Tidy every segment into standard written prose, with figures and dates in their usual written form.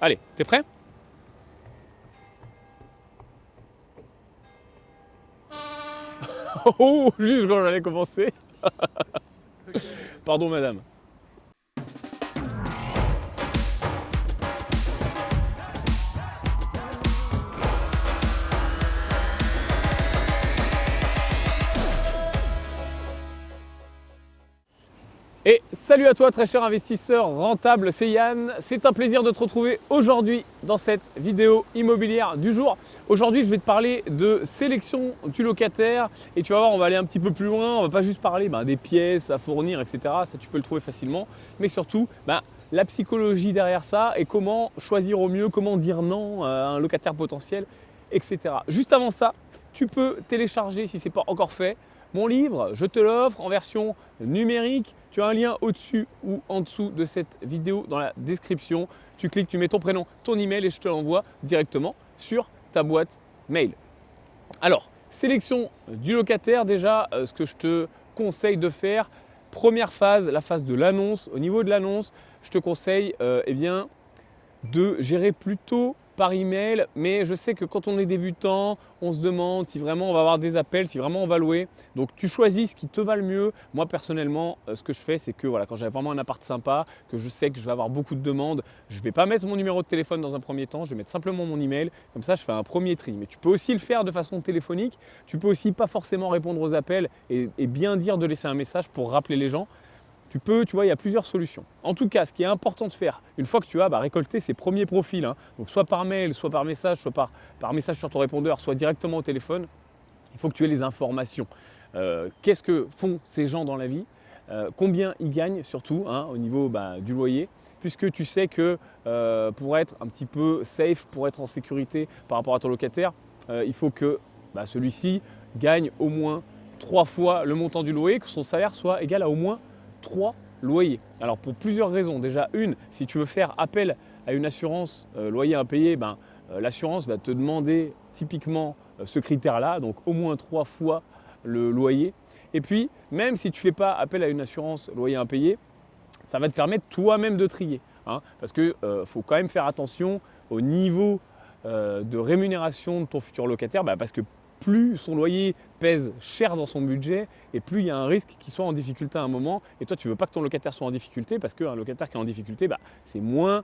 Allez, t'es prêt? Oh, juste quand j'allais commencer. Pardon madame. Et salut à toi très cher investisseur rentable, c'est Yann. C'est un plaisir de te retrouver aujourd'hui dans cette vidéo immobilière du jour. Aujourd'hui je vais te parler de sélection du locataire et tu vas voir on va aller un petit peu plus loin. On va pas juste parler des pièces à fournir etc. Ça tu peux le trouver facilement. Mais surtout la psychologie derrière ça et comment choisir au mieux, comment dire non à un locataire potentiel etc. Juste avant ça, tu peux télécharger si ce n'est pas encore fait mon livre, je te l'offre en version numérique. Tu as un lien au-dessus ou en dessous de cette vidéo dans la description. Tu cliques, tu mets ton prénom, ton email et je te l'envoie directement sur ta boîte mail. Alors, sélection du locataire, déjà, ce que je te conseille de faire, première phase, la phase de l'annonce. Au niveau de l'annonce, je te conseille de gérer plutôt par email, mais je sais que quand on est débutant, on se demande si vraiment on va avoir des appels, si vraiment on va louer. Donc tu choisis ce qui te va le mieux. Moi personnellement, ce que je fais, c'est que quand j'ai vraiment un appart sympa, que je sais que je vais avoir beaucoup de demandes, je ne vais pas mettre mon numéro de téléphone dans un premier temps, je vais mettre simplement mon email. Comme ça, je fais un premier tri. Mais tu peux aussi le faire de façon téléphonique. Tu peux aussi pas forcément répondre aux appels et bien dire de laisser un message pour rappeler les gens. Tu vois, il y a plusieurs solutions. En tout cas, ce qui est important de faire, une fois que tu as récolté ces premiers profils, donc soit par mail, soit par message, soit par message sur ton répondeur, soit directement au téléphone, il faut que tu aies les informations. Qu'est-ce que font ces gens dans la vie? Combien ils gagnent surtout au niveau du loyer, puisque tu sais que pour être un petit peu safe, pour être en sécurité par rapport à ton locataire, il faut que celui-ci gagne au moins 3 fois le montant du loyer, que son salaire soit égal à au moins 3 loyers. Alors pour plusieurs raisons. Déjà une, si tu veux faire appel à une assurance loyer impayé, l'assurance va te demander typiquement ce critère-là, donc au moins 3 fois le loyer. Et puis même si tu ne fais pas appel à une assurance loyer impayé, ça va te permettre toi-même de trier. Parce qu'il faut quand même faire attention au niveau de rémunération de ton futur locataire, parce que plus son loyer pèse cher dans son budget et plus il y a un risque qu'il soit en difficulté à un moment. Et toi, tu ne veux pas que ton locataire soit en difficulté parce qu'un locataire qui est en difficulté, c'est moins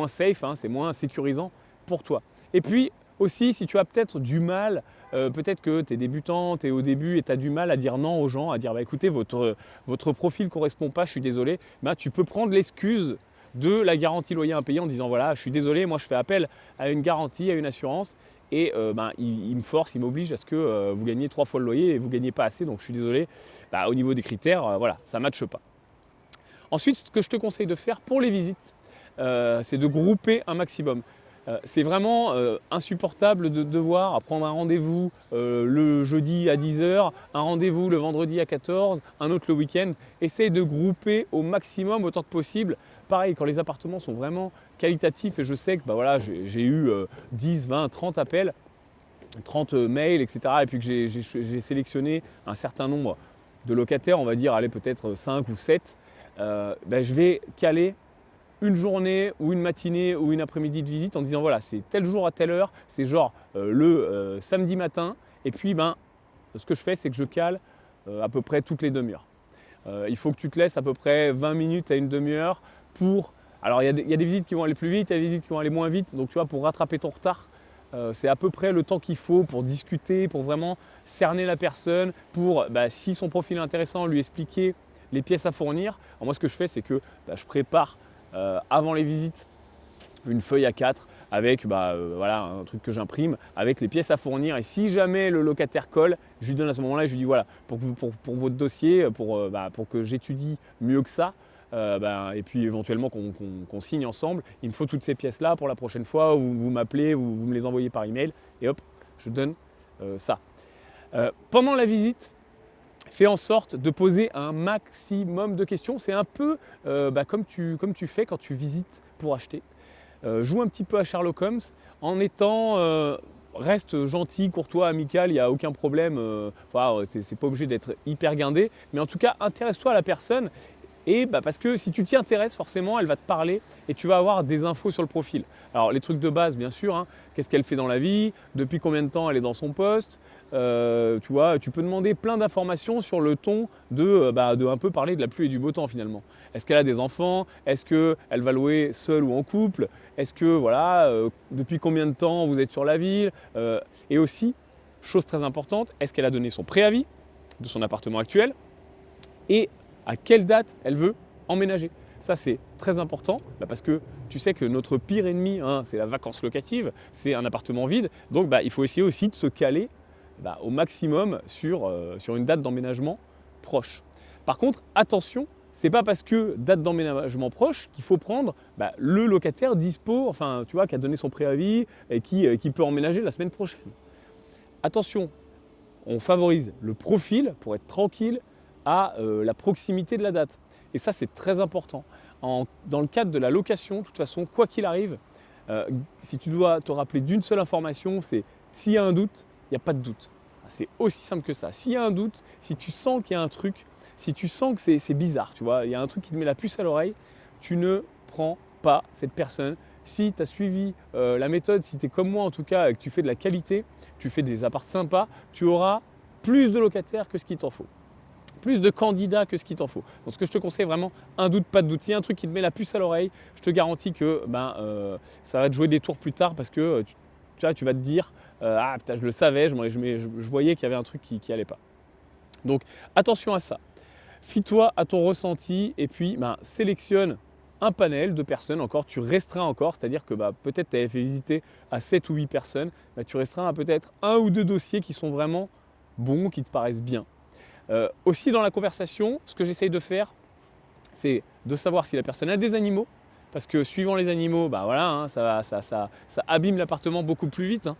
safe, c'est moins sécurisant pour toi. Et puis aussi, si tu as peut-être du mal, peut-être que tu es débutant, tu es au début et tu as du mal à dire non aux gens, à dire écoutez, votre profil ne correspond pas, je suis désolé, tu peux prendre l'excuse de la garantie loyer impayé en disant voilà, je suis désolé, moi je fais appel à une garantie, à une assurance et il me force, il m'oblige à ce que vous gagnez 3 fois le loyer et vous ne gagnez pas assez, donc je suis désolé, au niveau des critères, ça ne matche pas. Ensuite, ce que je te conseille de faire pour les visites, c'est de grouper un maximum. C'est vraiment insupportable de devoir prendre un rendez-vous le jeudi à 10 h, un rendez-vous le vendredi à 14 h, un autre le week-end. Essaye de grouper au maximum autant que possible. Pareil, quand les appartements sont vraiment qualitatifs et je sais que j'ai eu 10, 20, 30 appels, 30 mails, etc. Et puis que j'ai sélectionné un certain nombre de locataires, on va dire, allez peut-être 5 ou 7, je vais caler une journée ou une matinée ou une après-midi de visite en disant voilà, c'est tel jour à telle heure, c'est genre le samedi matin. Et puis ce que je fais, c'est que je cale à peu près toutes les demi-heures. Il faut que tu te laisses à peu près 20 minutes à une demi-heure pour… Alors il y a des visites qui vont aller plus vite, il y a des visites qui vont aller moins vite. Donc tu vois, pour rattraper ton retard, c'est à peu près le temps qu'il faut pour discuter, pour vraiment cerner la personne, pour si son profil est intéressant, lui expliquer les pièces à fournir. Alors moi ce que je fais, c'est que je prépare avant les visites une feuille A4 avec un truc que j'imprime avec les pièces à fournir et si jamais le locataire colle, je lui donne à ce moment-là et je lui dis voilà, pour votre dossier, pour que j'étudie mieux que ça et puis éventuellement qu'on signe ensemble, il me faut toutes ces pièces-là pour la prochaine fois, vous m'appelez, vous me les envoyez par email et hop, je donne ça. Pendant la visite, fais en sorte de poser un maximum de questions. C'est un peu comme tu fais quand tu visites pour acheter. Joue un petit peu à Sherlock Holmes en étant… reste gentil, courtois, amical, il n'y a aucun problème. C'est pas obligé d'être hyper guindé. Mais en tout cas, intéresse-toi à la personne Et parce que si tu t'y intéresses, forcément, elle va te parler et tu vas avoir des infos sur le profil. Alors les trucs de base, bien sûr, hein, qu'est-ce qu'elle fait dans la vie, depuis combien de temps elle est dans son poste. Tu vois, tu peux demander plein d'informations sur le ton de un peu parler de la pluie et du beau temps finalement. Est-ce qu'elle a des enfants? Est-ce qu'elle va louer seule ou en couple? Est-ce que voilà, depuis combien de temps vous êtes sur la ville? Et aussi, chose très importante, est-ce qu'elle a donné son préavis de son appartement actuel? Et à quelle date elle veut emménager. Ça, c'est très important parce que tu sais que notre pire ennemi, hein, c'est la vacance locative, c'est un appartement vide. Donc, il faut essayer aussi de se caler au maximum sur une date d'emménagement proche. Par contre, attention, ce n'est pas parce que date d'emménagement proche qu'il faut prendre le locataire dispo, enfin, tu vois, qui a donné son préavis et qui peut emménager la semaine prochaine. Attention, on favorise le profil pour être tranquille à la proximité de la date. Et ça, c'est très important. Dans le cadre de la location, de toute façon, quoi qu'il arrive, si tu dois te rappeler d'une seule information, c'est s'il y a un doute, il n'y a pas de doute. C'est aussi simple que ça. S'il y a un doute, si tu sens qu'il y a un truc, si tu sens que c'est bizarre, tu vois, il y a un truc qui te met la puce à l'oreille, tu ne prends pas cette personne. Si tu as suivi la méthode, si tu es comme moi en tout cas, et que tu fais de la qualité, tu fais des apparts sympas, tu auras plus de locataires que ce qu'il t'en faut. Plus de candidats que ce qu'il t'en faut. Donc ce que je te conseille vraiment, un doute, pas de doute. S'il y a un truc qui te met la puce à l'oreille, je te garantis que ça va te jouer des tours plus tard parce que tu vas te dire ah putain, je le savais, je voyais qu'il y avait un truc qui n'allait pas. Donc attention à ça. Fie-toi à ton ressenti et puis sélectionne un panel de personnes. Encore, tu restreins encore, c'est-à-dire que peut-être tu avais fait visiter à 7 ou 8 personnes, tu restreins à peut-être 1 ou 2 dossiers qui sont vraiment bons, qui te paraissent bien. Aussi dans la conversation, ce que j'essaye de faire, c'est de savoir si la personne a des animaux, parce que suivant les animaux, ça abîme l'appartement beaucoup plus vite. Hein.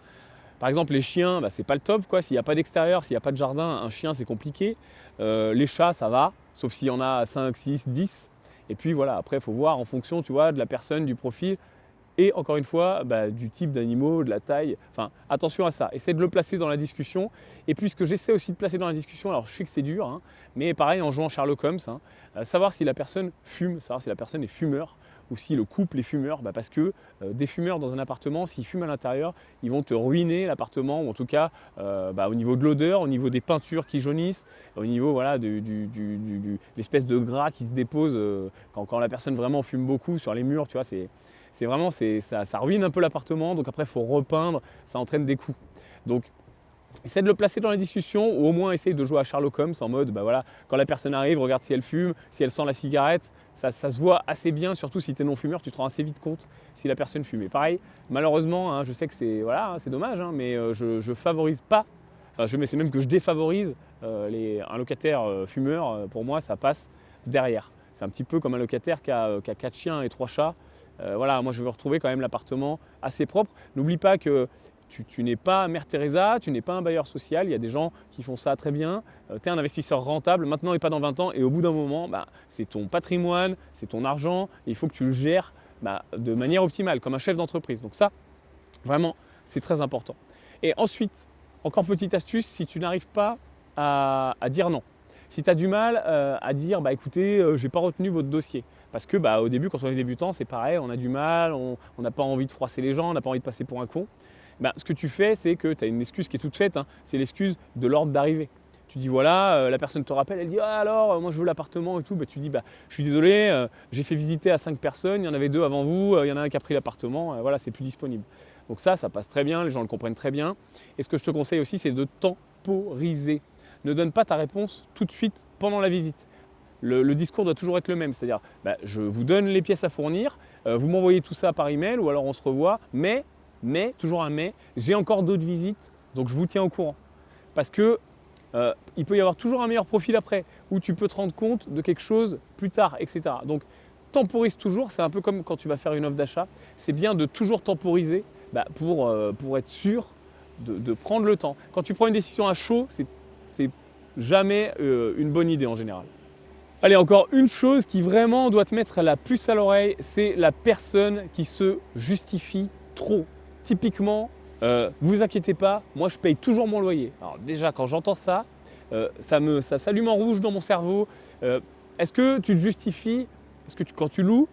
Par exemple, les chiens, c'est pas le top, quoi. S'il n'y a pas d'extérieur, s'il n'y a pas de jardin, un chien c'est compliqué. Les chats, ça va, sauf s'il y en a 5, 6, 10. Et puis voilà, après il faut voir en fonction, tu vois, de la personne, du profil. Et encore une fois, du type d'animaux, de la taille. Enfin, attention à ça. Essaie de le placer dans la discussion. Et puis, ce que j'essaie aussi de placer dans la discussion, alors je sais que c'est dur, hein, mais pareil en jouant Sherlock Holmes, savoir si la personne fume, savoir si la personne est fumeur ou si le couple est fumeur. Parce que des fumeurs dans un appartement, s'ils fument à l'intérieur, ils vont te ruiner l'appartement, ou en tout cas au niveau de l'odeur, au niveau des peintures qui jaunissent, au niveau de l'espèce de gras qui se dépose quand la personne vraiment fume beaucoup sur les murs, tu vois, ça ruine un peu l'appartement, donc après il faut repeindre, ça entraîne des coûts. Donc essaie de le placer dans la discussion ou au moins essaye de jouer à Sherlock Holmes en mode quand la personne arrive, regarde si elle fume, si elle sent la cigarette, ça se voit assez bien, surtout si tu es non-fumeur, tu te rends assez vite compte si la personne fume. Et pareil, malheureusement, je sais que c'est dommage, mais je favorise pas, c'est même que je défavorise un locataire fumeur, pour moi ça passe derrière. C'est un petit peu comme un locataire qui a 4 chiens et 3 chats. Moi je veux retrouver quand même l'appartement assez propre. N'oublie pas que tu n'es pas Mère Teresa, tu n'es pas un bailleur social. Il y a des gens qui font ça très bien. Tu es un investisseur rentable maintenant et pas dans 20 ans. Et au bout d'un moment, c'est ton patrimoine, c'est ton argent. Et il faut que tu le gères de manière optimale, comme un chef d'entreprise. Donc ça, vraiment, c'est très important. Et ensuite, encore petite astuce, si tu n'arrives pas à dire non. Si tu as du mal à dire écoutez, je n'ai pas retenu votre dossier. Parce que au début, quand on est débutant, c'est pareil, on a du mal, on n'a pas envie de froisser les gens, on n'a pas envie de passer pour un con. Ce que tu fais, c'est que tu as une excuse qui est toute faite, c'est l'excuse de l'ordre d'arrivée. Tu dis voilà, la personne te rappelle, elle dit ah alors, moi je veux l'appartement et tout. Tu dis je suis désolé, j'ai fait visiter à 5 personnes, il y en avait 2 avant vous, il y en a un qui a pris l'appartement, voilà, c'est plus disponible. Donc ça passe très bien, les gens le comprennent très bien. Et ce que je te conseille aussi, c'est de temporiser. Ne donne pas ta réponse tout de suite pendant la visite. Le discours doit toujours être le même, c'est-à-dire je vous donne les pièces à fournir, vous m'envoyez tout ça par email ou alors on se revoit, mais, toujours un mais, j'ai encore d'autres visites, donc je vous tiens au courant. Parce que il peut y avoir toujours un meilleur profil après, où tu peux te rendre compte de quelque chose plus tard, etc. Donc temporise toujours, c'est un peu comme quand tu vas faire une offre d'achat, c'est bien de toujours temporiser pour être sûr de prendre le temps. Quand tu prends une décision à chaud, c'est jamais une bonne idée en général. Allez, encore une chose qui vraiment doit te mettre la puce à l'oreille, c'est la personne qui se justifie trop. Typiquement, vous inquiétez pas, moi je paye toujours mon loyer. Alors déjà, quand j'entends ça, ça s'allume en rouge dans mon cerveau. est-ce que tu te justifies, quand tu loues,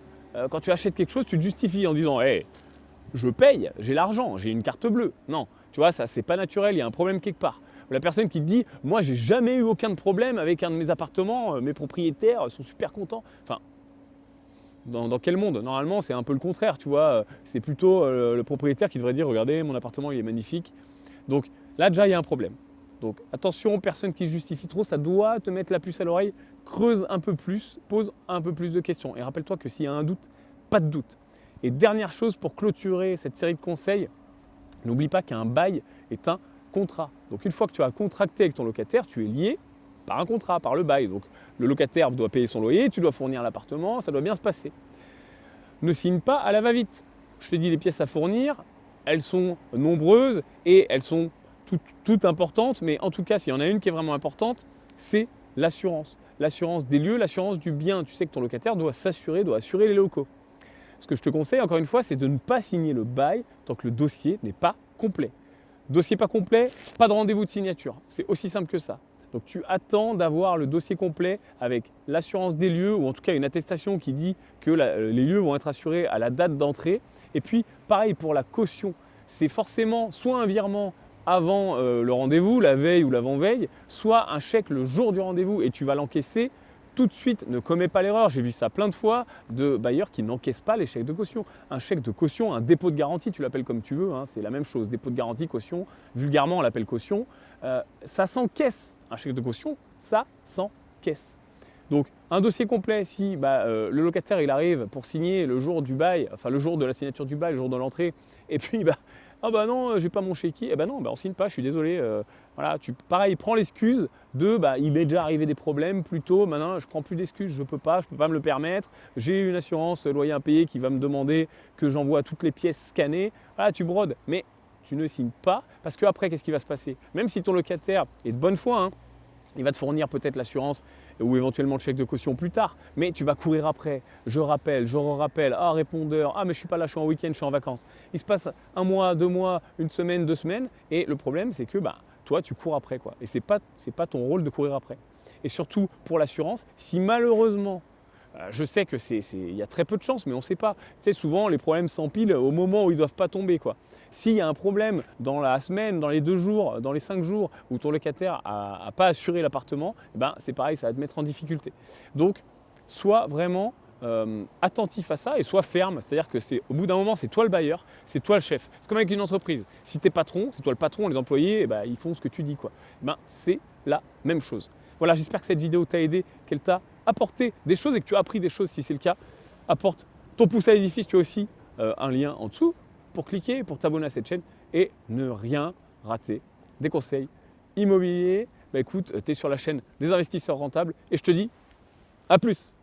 quand tu achètes quelque chose, tu te justifies en disant hey, je paye, j'ai l'argent, j'ai une carte bleue. Non, tu vois, ça c'est pas naturel, il y a un problème quelque part. La personne qui te dit moi j'ai jamais eu aucun problème avec un de mes appartements, mes propriétaires sont super contents. Enfin, dans quel monde? Normalement c'est un peu le contraire, tu vois. C'est plutôt le propriétaire qui devrait dire regardez mon appartement il est magnifique. Donc là déjà il y a un problème. Donc attention, personne qui se justifie trop, ça doit te mettre la puce à l'oreille, creuse un peu plus, pose un peu plus de questions. Et rappelle-toi que s'il y a un doute, pas de doute. Et dernière chose pour clôturer cette série de conseils, n'oublie pas qu'un bail est un contrat. Donc une fois que tu as contracté avec ton locataire, tu es lié par un contrat, par le bail. Donc le locataire doit payer son loyer, tu dois fournir l'appartement, ça doit bien se passer. Ne signe pas à la va-vite. Je te dis les pièces à fournir, elles sont nombreuses et elles sont toutes importantes, mais en tout cas, s'il y en a une qui est vraiment importante, c'est l'assurance. L'assurance des lieux, l'assurance du bien. Tu sais que ton locataire doit s'assurer, doit assurer les locaux. Ce que je te conseille, encore une fois, c'est de ne pas signer le bail tant que le dossier n'est pas complet. Dossier pas complet, pas de rendez-vous de signature. C'est aussi simple que ça. Donc tu attends d'avoir le dossier complet avec l'assurance des lieux ou en tout cas une attestation qui dit que les lieux vont être assurés à la date d'entrée. Et puis pareil pour la caution, c'est forcément soit un virement avant le rendez-vous, la veille ou l'avant-veille, soit un chèque le jour du rendez-vous et tu vas l'encaisser tout de suite. Ne commets pas l'erreur, j'ai vu ça plein de fois de bailleurs qui n'encaissent pas les chèques de caution. Un chèque de caution, un dépôt de garantie, tu l'appelles comme tu veux, hein, c'est la même chose, dépôt de garantie, caution, vulgairement on l'appelle caution, ça s'encaisse. Un chèque de caution, ça s'encaisse. Donc un dossier complet, si le locataire il arrive pour signer le jour du bail, enfin le jour de la signature du bail, le jour de l'entrée, et puis ah bah non, j'ai pas mon chéquier, eh bah non, on signe pas, je suis désolé. Voilà, pareil, prends l'excuse de il m'est déjà arrivé des problèmes plus tôt, maintenant je prends plus d'excuses, je peux pas me le permettre, j'ai une assurance loyer impayé qui va me demander que j'envoie toutes les pièces scannées, voilà, tu brodes, mais tu ne signes pas, parce qu'après qu'est-ce qui va se passer? Même si ton locataire est de bonne foi, hein, il va te fournir peut-être l'assurance ou éventuellement le chèque de caution plus tard, mais tu vas courir après. Je rappelle, je rappelle, répondeur, mais je suis pas là, je suis en week-end, je suis en vacances. Il se passe un mois, 2 mois, une semaine, 2 semaines, et le problème c'est que toi tu cours après quoi. Et c'est pas ton rôle de courir après. Et surtout pour l'assurance, si malheureusement je sais que il y a très peu de chance, mais on ne sait pas. Tu sais, souvent, les problèmes s'empilent au moment où ils ne doivent pas tomber, quoi. S'il y a un problème dans la semaine, dans les 2 jours, dans les 5 jours où ton locataire n'a pas assuré l'appartement, c'est pareil, ça va te mettre en difficulté. Donc, sois vraiment attentif à ça et sois ferme. C'est-à-dire que au bout d'un moment, c'est toi le bailleur, c'est toi le chef. C'est comme avec une entreprise. Si tu es patron, c'est toi le patron, les employés, ils font ce que tu dis, quoi. C'est la même chose. Voilà, j'espère que cette vidéo t'a aidé, qu'elle t'a apporté des choses et que tu as appris des choses si c'est le cas. Apporte ton pouce à l'édifice, tu as aussi un lien en dessous pour cliquer, pour t'abonner à cette chaîne et ne rien rater des conseils immobiliers. Écoute, tu es sur la chaîne des investisseurs rentables et je te dis à plus.